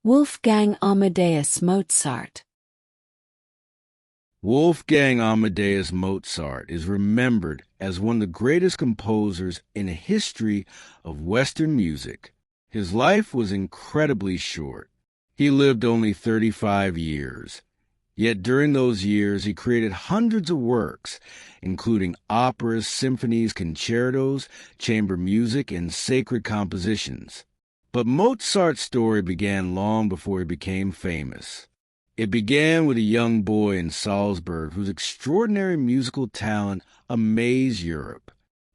Wolfgang Amadeus Mozart. Wolfgang Amadeus Mozart is remembered as one of the greatest composers in the history of Western music. His life was incredibly short. He lived only 35 years. Yet during those years, he created hundreds of works, including operas, symphonies, concertos, chamber music, and sacred compositions. But Mozart's story began long before he became famous. It began with a young boy in Salzburg whose extraordinary musical talent amazed Europe.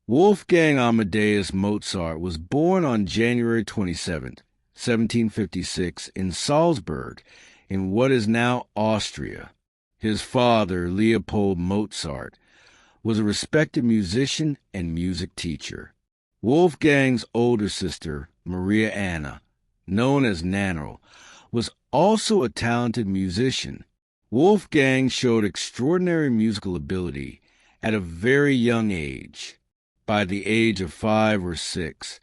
Wolfgang Amadeus Mozart was born on January 27, 1756, in Salzburg, in what is now Austria. His father, Leopold Mozart, was a respected musician and music teacher. Wolfgang's older sister, Maria Anna, known as Nannerl, was also a talented musician. Wolfgang showed extraordinary musical ability at a very young age. By the age of 5 or 6,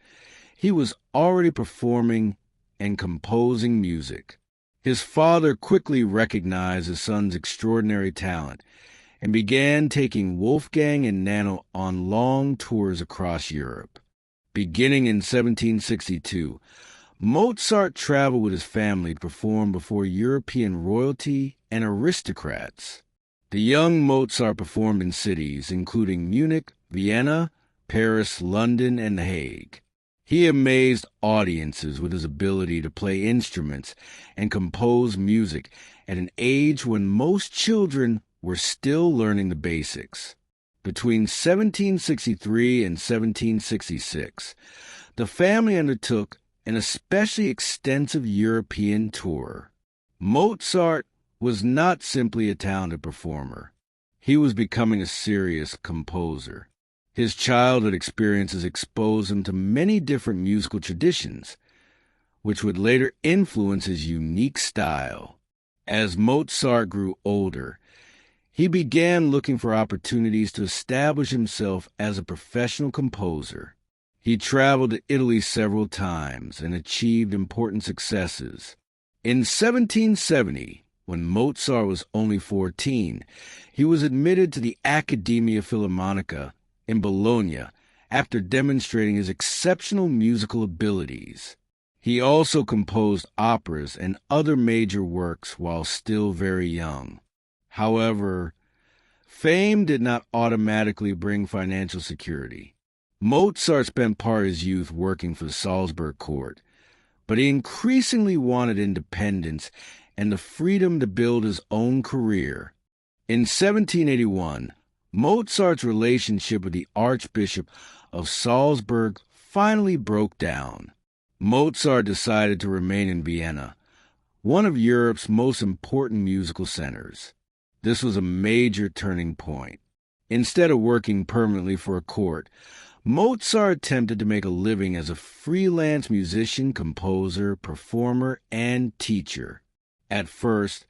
he was already performing and composing music. His father quickly recognized his son's extraordinary talent and began taking Wolfgang and Nannerl on long tours across Europe. Beginning in 1762, Mozart traveled with his family to perform before European royalty and aristocrats. The young Mozart performed in cities including Munich, Vienna, Paris, London, and The Hague. He amazed audiences with his ability to play instruments and compose music at an age when most children were still learning the basics. Between 1763 and 1766, the family undertook an especially extensive European tour. Mozart was not simply a talented performer. He was becoming a serious composer. His childhood experiences exposed him to many different musical traditions, which would later influence his unique style. As Mozart grew older, he began looking for opportunities to establish himself as a professional composer. He traveled to Italy several times and achieved important successes. In 1770, when Mozart was only 14, he was admitted to the Accademia Philharmonica in Bologna after demonstrating his exceptional musical abilities. He also composed operas and other major works while still very young. However, fame did not automatically bring financial security. Mozart spent part of his youth working for the Salzburg court, but he increasingly wanted independence and the freedom to build his own career. In 1781, Mozart's relationship with the Archbishop of Salzburg finally broke down. Mozart decided to remain in Vienna, one of Europe's most important musical centers. This was a major turning point. Instead of working permanently for a court, Mozart attempted to make a living as a freelance musician, composer, performer, and teacher. At first,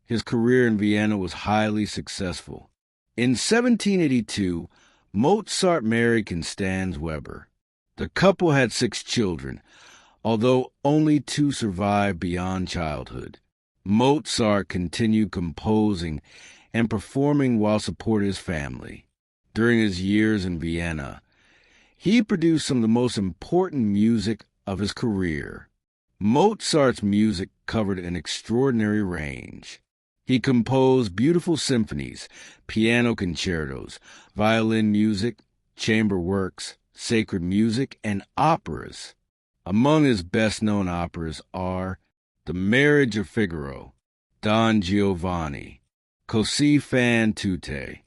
his career in Vienna was highly successful. In 1782, Mozart married Constanze Weber. The couple had 6 children, although only 2 survived beyond childhood. Mozart continued composing and performing while supporting his family. During his years in Vienna, he produced some of the most important music of his career. Mozart's music covered an extraordinary range. He composed beautiful symphonies, piano concertos, violin music, chamber works, sacred music, and operas. Among his best-known operas are The Marriage of Figaro, Don Giovanni, Così fan tutte,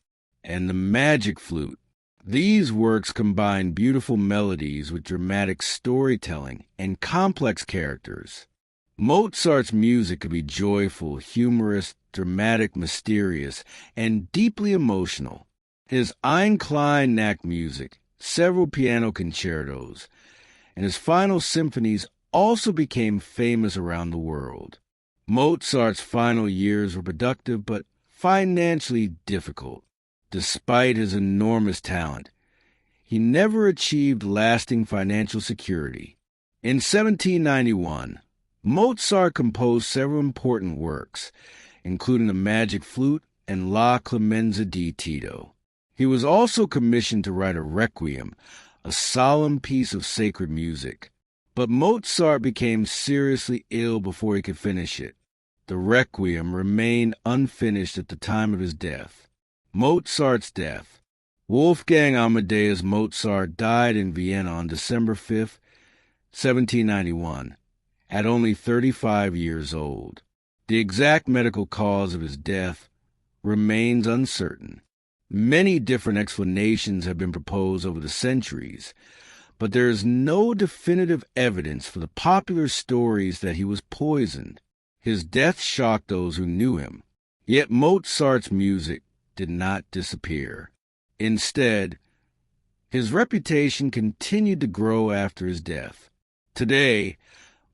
and The Magic Flute. These works combine beautiful melodies with dramatic storytelling and complex characters. Mozart's music could be joyful, humorous, dramatic, mysterious, and deeply emotional. His Ein klein Nacht music, several piano concertos, and his final symphonies also became famous around the world. Mozart's final years were productive but financially difficult. Despite his enormous talent, he never achieved lasting financial security. In 1791, Mozart composed several important works, including the Magic Flute and La Clemenza di Tito. He was also commissioned to write a requiem, a solemn piece of sacred music. But Mozart became seriously ill before he could finish it. The requiem remained unfinished at the time of his death. Mozart's death. Wolfgang Amadeus Mozart died in Vienna on December 5, 1791, at only 35 years old. The exact medical cause of his death remains uncertain. Many different explanations have been proposed over the centuries, but there is no definitive evidence for the popular stories that he was poisoned. His death shocked those who knew him, yet Mozart's music did not disappear. Instead, his reputation continued to grow after his death. Today,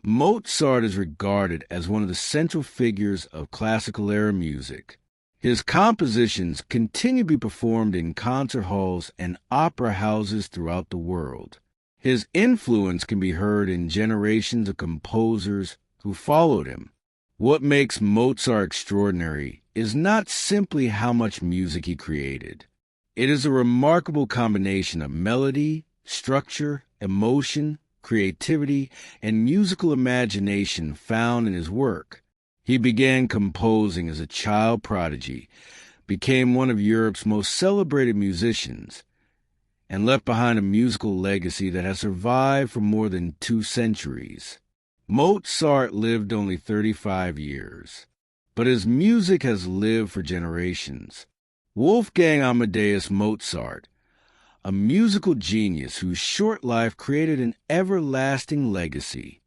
Mozart is regarded as one of the central figures of classical-era music. His compositions continue to be performed in concert halls and opera houses throughout the world. His influence can be heard in generations of composers who followed him. What makes Mozart extraordinary is not simply how much music he created. It is a remarkable combination of melody, structure, emotion, creativity, and musical imagination found in his work. He began composing as a child prodigy, became one of Europe's most celebrated musicians, and left behind a musical legacy that has survived for more than 2 centuries. Mozart lived only 35 years, but his music has lived for generations. Wolfgang Amadeus Mozart, a musical genius whose short life created an everlasting legacy.